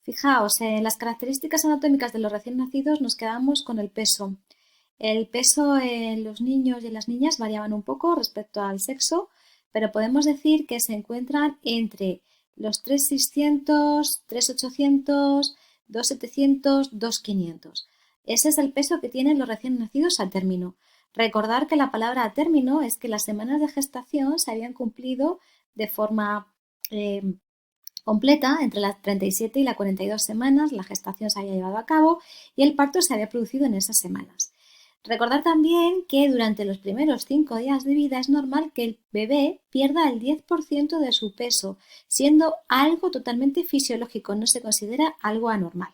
Fijaos, en las características anatómicas de los recién nacidos nos quedamos con el peso. El peso en los niños y en las niñas variaban un poco respecto al sexo, pero podemos decir que se encuentran entre los 3.600, 3.800, 2.700, 2.500. Ese es el peso que tienen los recién nacidos a término. Recordar que la palabra a término es que las semanas de gestación se habían cumplido de forma eh, completa entre las 37 y las 42 semanas, la gestación se había llevado a cabo y el parto se había producido en esas semanas. Recordar también que durante los primeros 5 días de vida es normal que el bebé pierda el 10% de su peso, siendo algo totalmente fisiológico, no se considera algo anormal.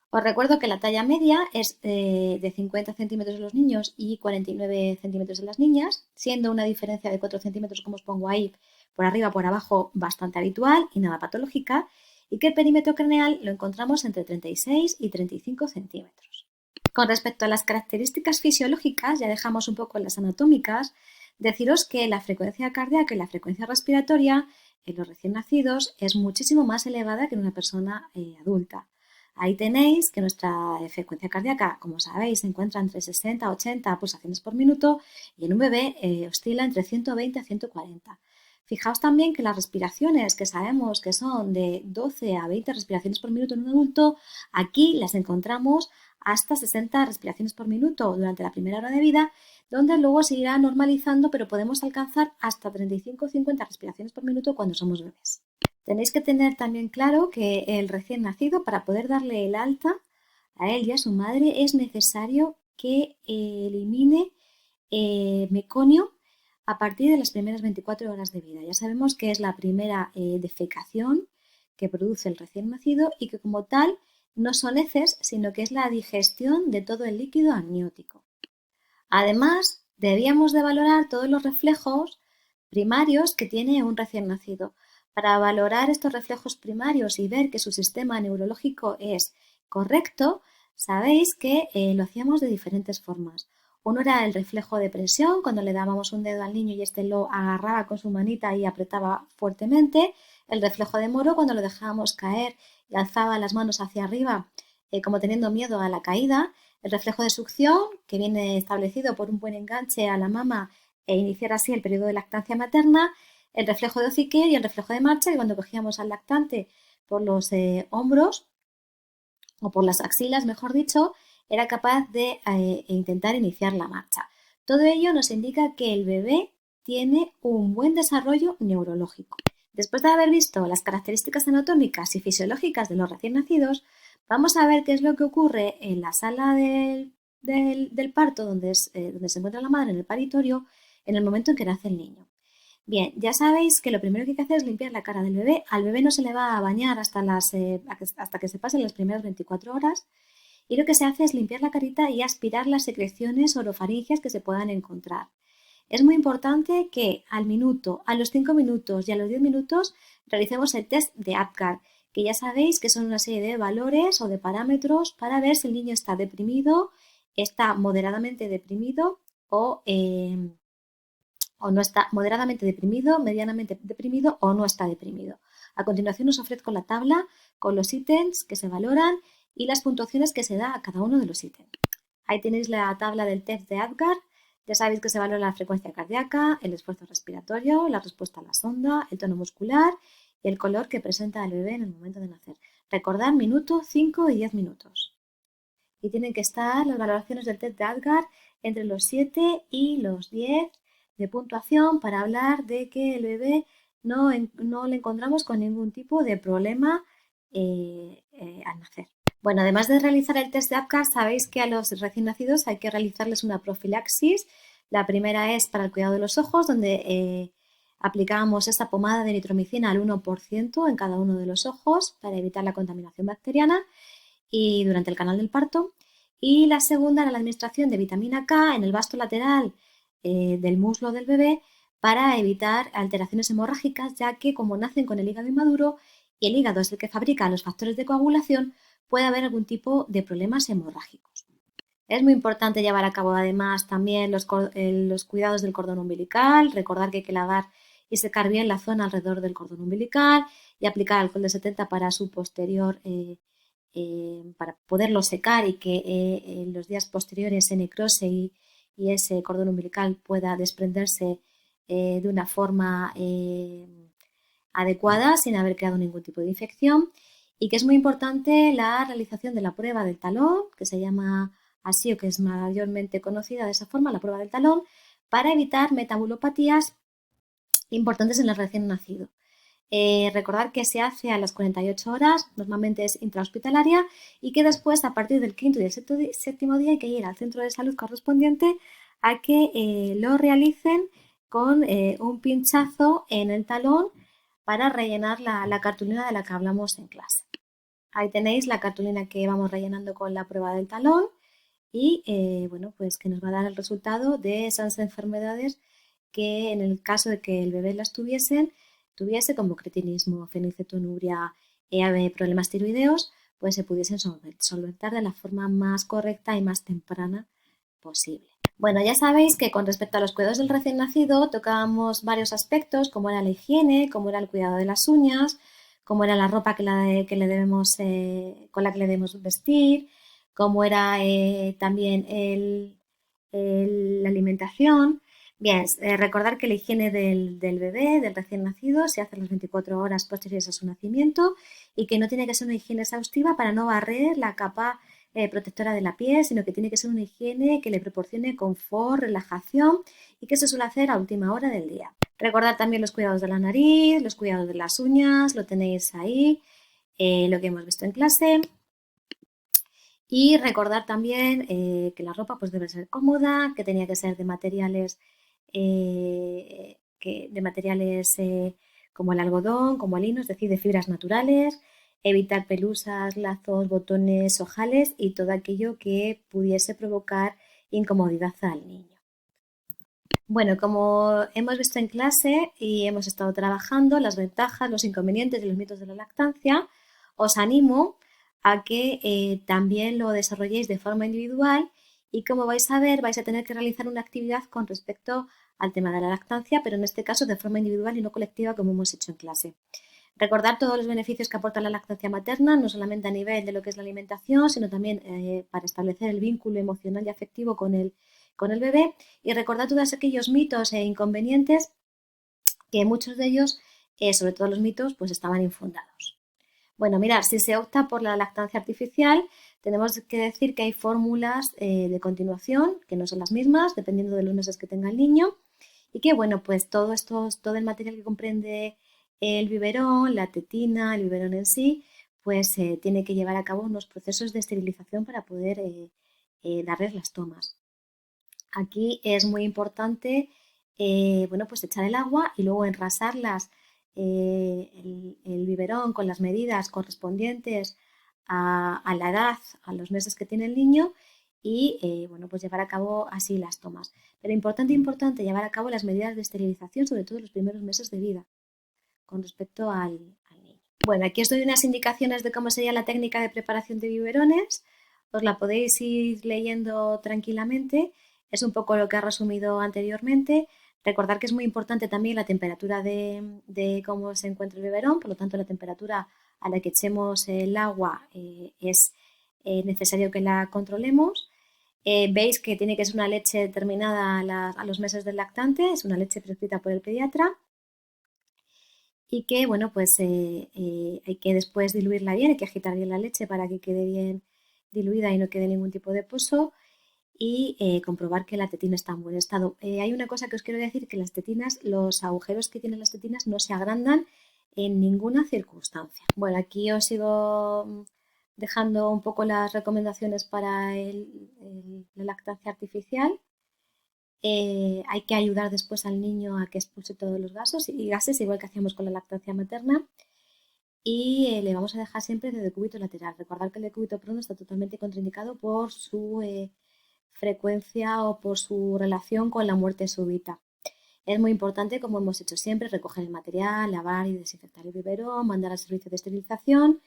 Os recuerdo que la talla media es de 50 centímetros en los niños y 49 centímetros en las niñas, siendo una diferencia de 4 centímetros, como os pongo ahí, por arriba por abajo, bastante habitual y nada patológica, y que el perímetro craneal lo encontramos entre 36 y 35 centímetros. Con respecto a las características fisiológicas, ya dejamos un poco las anatómicas, deciros que la frecuencia cardíaca y la frecuencia respiratoria en los recién nacidos es muchísimo más elevada que en una persona adulta. Ahí tenéis que nuestra frecuencia cardíaca, como sabéis, se encuentra entre 60 a 80 pulsaciones por minuto y en un bebé oscila entre 120 a 140. Fijaos también que las respiraciones, que sabemos que son de 12 a 20 respiraciones por minuto en un adulto, aquí las encontramos hasta 60 respiraciones por minuto durante la primera hora de vida, donde luego se irá normalizando, pero podemos alcanzar hasta 35 o 50 respiraciones por minuto cuando somos bebés. Tenéis que tener también claro que el recién nacido, para poder darle el alta a él y a su madre, es necesario que elimine meconio a partir de las primeras 24 horas de vida. Ya sabemos que es la primera defecación que produce el recién nacido y que como tal no son heces, sino que es la digestión de todo el líquido amniótico. Además, debíamos de valorar todos los reflejos primarios que tiene un recién nacido. Para valorar estos reflejos primarios y ver que su sistema neurológico es correcto, sabéis que lo hacíamos de diferentes formas. Uno era el reflejo de presión, cuando le dábamos un dedo al niño y este lo agarraba con su manita y apretaba fuertemente. El reflejo de Moro, cuando lo dejábamos caer y alzaba las manos hacia arriba, como teniendo miedo a la caída. El reflejo de succión, que viene establecido por un buen enganche a la mama e iniciar así el periodo de lactancia materna. El reflejo de hociqueo y el reflejo de marcha, que cuando cogíamos al lactante por los hombros o por las axilas, mejor dicho, era capaz de intentar iniciar la marcha. Todo ello nos indica que el bebé tiene un buen desarrollo neurológico. Después de haber visto las características anatómicas y fisiológicas de los recién nacidos, vamos a ver qué es lo que ocurre en la sala del parto, donde se encuentra la madre en el paritorio, en el momento en que nace el niño. Bien, ya sabéis que lo primero que hay que hacer es limpiar la cara del bebé. Al bebé no se le va a bañar hasta que se pasen las primeras 24 horas. Y lo que se hace es limpiar la carita y aspirar las secreciones orofaringeas que se puedan encontrar. Es muy importante que al minuto, a los 5 minutos y a los 10 minutos realicemos el test de APGAR, que ya sabéis que son una serie de valores o de parámetros para ver si el niño está deprimido, está moderadamente deprimido o no está moderadamente deprimido, medianamente deprimido o no está deprimido. A continuación os ofrezco la tabla con los ítems que se valoran y las puntuaciones que se da a cada uno de los ítems. Ahí tenéis la tabla del test de APGAR. Ya sabéis que se valora la frecuencia cardíaca, el esfuerzo respiratorio, la respuesta a la sonda, el tono muscular y el color que presenta el bebé en el momento de nacer. Recordad minuto, 5 y 10 minutos. Y tienen que estar las valoraciones del test de APGAR entre los 7 y los 10 de puntuación para hablar de que el bebé no le encontramos con ningún tipo de problema al nacer. Bueno, además de realizar el test de APGAR, sabéis que a los recién nacidos hay que realizarles una profilaxis. La primera es para el cuidado de los ojos, donde aplicábamos esta pomada de nitromicina al 1% en cada uno de los ojos para evitar la contaminación bacteriana y durante el canal del parto. Y la segunda era la administración de vitamina K en el vasto lateral del muslo del bebé para evitar alteraciones hemorrágicas, ya que como nacen con el hígado inmaduro y el hígado es el que fabrica los factores de coagulación, puede haber algún tipo de problemas hemorrágicos. Es muy importante llevar a cabo además también los cuidados del cordón umbilical, recordar que hay que lavar y secar bien la zona alrededor del cordón umbilical y aplicar alcohol de 70 para su posterior para poderlo secar y que en los días posteriores se necrose y ese cordón umbilical pueda desprenderse de una forma adecuada sin haber creado ningún tipo de infección, y que es muy importante la realización de la prueba del talón, que se llama así o que es mayormente conocida de esa forma, la prueba del talón, para evitar metabulopatías importantes en el recién nacido. Recordar que se hace a las 48 horas, normalmente es intrahospitalaria, y que después, a partir del quinto y el séptimo día, hay que ir al centro de salud correspondiente a que lo realicen con un pinchazo en el talón para rellenar la cartulina de la que hablamos en clase. Ahí tenéis la cartulina que vamos rellenando con la prueba del talón y bueno, pues que nos va a dar el resultado de esas enfermedades que en el caso de que el bebé las tuviese como cretinismo, fenilcetonuria, problemas tiroideos, pues se pudiesen solventar de la forma más correcta y más temprana posible. Bueno, ya sabéis que con respecto a los cuidados del recién nacido tocábamos varios aspectos, como era la higiene, como era el cuidado de las uñas, como era la ropa con la que le debemos vestir, como era también la alimentación. Bien, recordar que la higiene del bebé, del recién nacido, se hace las 24 horas posteriores a su nacimiento y que no tiene que ser una higiene exhaustiva para no barrer la capa protectora de la piel, sino que tiene que ser una higiene que le proporcione confort, relajación y que se suele hacer a última hora del día. Recordar también los cuidados de la nariz, los cuidados de las uñas, lo tenéis ahí, lo que hemos visto en clase. Y recordar también que la ropa pues, debe ser cómoda, que tenía que ser de materiales, como el algodón, como el lino, es decir, de fibras naturales, evitar pelusas, lazos, botones, ojales y todo aquello que pudiese provocar incomodidad al niño. Bueno, como hemos visto en clase y hemos estado trabajando las ventajas, los inconvenientes y los mitos de la lactancia, os animo a que también lo desarrolléis de forma individual y como vais a ver vais a tener que realizar una actividad con respecto al tema de la lactancia, pero en este caso de forma individual y no colectiva como hemos hecho en clase. Recordar todos los beneficios que aporta la lactancia materna, no solamente a nivel de lo que es la alimentación, sino también para establecer el vínculo emocional y afectivo con el bebé, y recordar todos aquellos mitos e inconvenientes que muchos de ellos, sobre todo los mitos, pues estaban infundados. Bueno, mirad, si se opta por la lactancia artificial, tenemos que decir que hay fórmulas de continuación que no son las mismas, dependiendo de los meses que tenga el niño, y que, bueno, pues todo el material que comprende el biberón, la tetina, el biberón en sí, pues tiene que llevar a cabo unos procesos de esterilización para poder darles las tomas. Aquí es muy importante, bueno, pues echar el agua y luego enrasarlas el biberón con las medidas correspondientes a la edad, a los meses que tiene el niño y, bueno, pues llevar a cabo así las tomas. Pero importante llevar a cabo las medidas de esterilización, sobre todo los primeros meses de vida, con respecto al niño. Bueno, aquí os doy unas indicaciones de cómo sería la técnica de preparación de biberones. Os la podéis ir leyendo tranquilamente. Es un poco lo que he resumido anteriormente. Recordar que es muy importante también la temperatura de cómo se encuentra el biberón, por lo tanto la temperatura a la que echemos el agua es necesario que la controlemos. Veis que tiene que ser una leche determinada a los meses del lactante, es una leche prescrita por el pediatra y que, bueno, pues hay que después diluirla bien, hay que agitar bien la leche para que quede bien diluida y no quede ningún tipo de pozo y comprobar que la tetina está en buen estado. Hay una cosa que os quiero decir, que las tetinas, los agujeros que tienen las tetinas no se agrandan en ninguna circunstancia. Bueno, aquí os sigo dejando un poco las recomendaciones para la lactancia artificial. Hay que ayudar después al niño a que expulse todos los gases, igual que hacíamos con la lactancia materna. Y le vamos a dejar siempre de decúbito lateral. Recordar que el decúbito prono está totalmente contraindicado por su frecuencia o por su relación con la muerte súbita. Es muy importante, como hemos hecho siempre, recoger el material, lavar y desinfectar el biberón, mandar al servicio de esterilización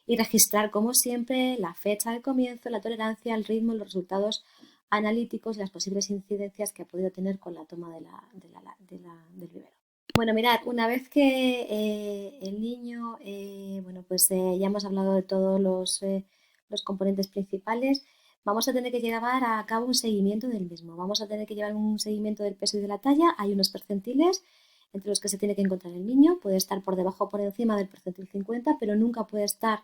y registrar, como siempre, la fecha de comienzo, la tolerancia, el ritmo, los resultados analíticos y las posibles incidencias que ha podido tener con la toma del biberón. Bueno, mirad, una vez que el niño, bueno, pues ya hemos hablado de todos los componentes principales, vamos a tener que llevar a cabo un seguimiento del mismo. Vamos a tener que llevar un seguimiento del peso y de la talla. Hay unos percentiles entre los que se tiene que encontrar el niño. Puede estar por debajo o por encima del percentil 50, pero nunca puede estar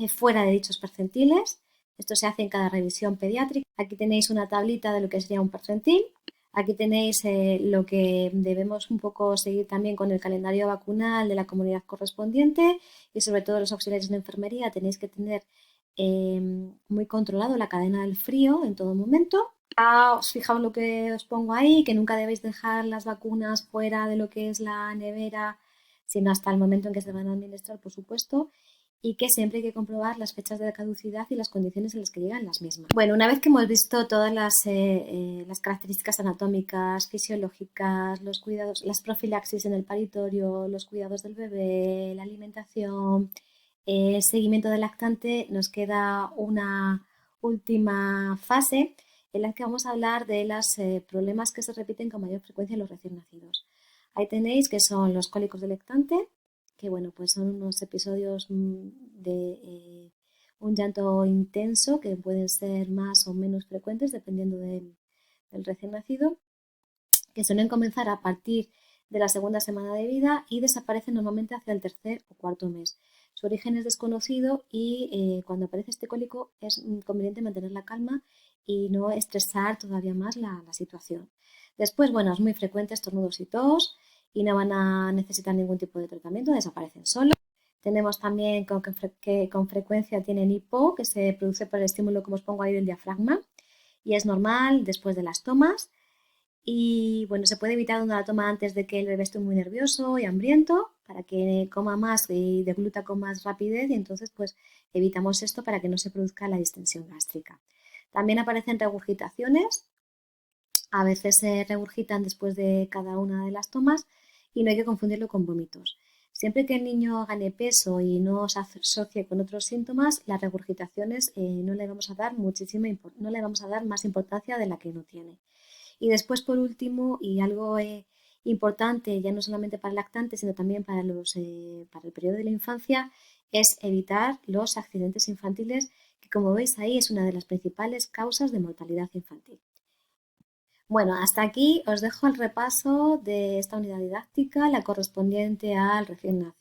fuera de dichos percentiles. Esto se hace en cada revisión pediátrica. Aquí tenéis una tablita de lo que sería un percentil. Aquí tenéis lo que debemos un poco seguir también con el calendario vacunal de la comunidad correspondiente y sobre todo los auxiliares de enfermería tenéis que tener muy controlado la cadena del frío en todo momento. Os fijaos lo que os pongo ahí, que nunca debéis dejar las vacunas fuera de lo que es la nevera, sino hasta el momento en que se van a administrar, por supuesto, y que siempre hay que comprobar las fechas de caducidad y las condiciones en las que llegan las mismas. Bueno, una vez que hemos visto todas las características anatómicas, fisiológicas, los cuidados, las profilaxis en el paritorio, los cuidados del bebé, la alimentación, el seguimiento del lactante, nos queda una última fase en la que vamos a hablar de los problemas que se repiten con mayor frecuencia en los recién nacidos. Ahí tenéis que son los cólicos del lactante, que bueno, pues son unos episodios de un llanto intenso que pueden ser más o menos frecuentes dependiendo del recién nacido, que suelen comenzar a partir de la segunda semana de vida y desaparecen normalmente hacia el tercer o cuarto mes. Su origen es desconocido y cuando aparece este cólico es conveniente mantener la calma y no estresar todavía más la situación. Después, bueno, es muy frecuente estornudos y tos y no van a necesitar ningún tipo de tratamiento, desaparecen solos. Tenemos también que con frecuencia tienen hipo, que se produce por el estímulo, como os pongo ahí, del diafragma, y es normal después de las tomas. Y bueno, se puede evitar una toma antes de que el bebé esté muy nervioso y hambriento, para que coma más y degluta con más rapidez, y entonces pues evitamos esto para que no se produzca la distensión gástrica. También aparecen regurgitaciones, a veces se regurgitan después de cada una de las tomas y no hay que confundirlo con vómitos. Siempre que el niño gane peso y no se asocie con otros síntomas, las regurgitaciones no le vamos a dar no le vamos a dar más importancia de la que no tiene. Y después, por último, y algo importante, ya no solamente para el lactante, sino también para el periodo de la infancia, es evitar los accidentes infantiles, que como veis ahí es una de las principales causas de mortalidad infantil. Bueno, hasta aquí os dejo el repaso de esta unidad didáctica, la correspondiente al recién nacido.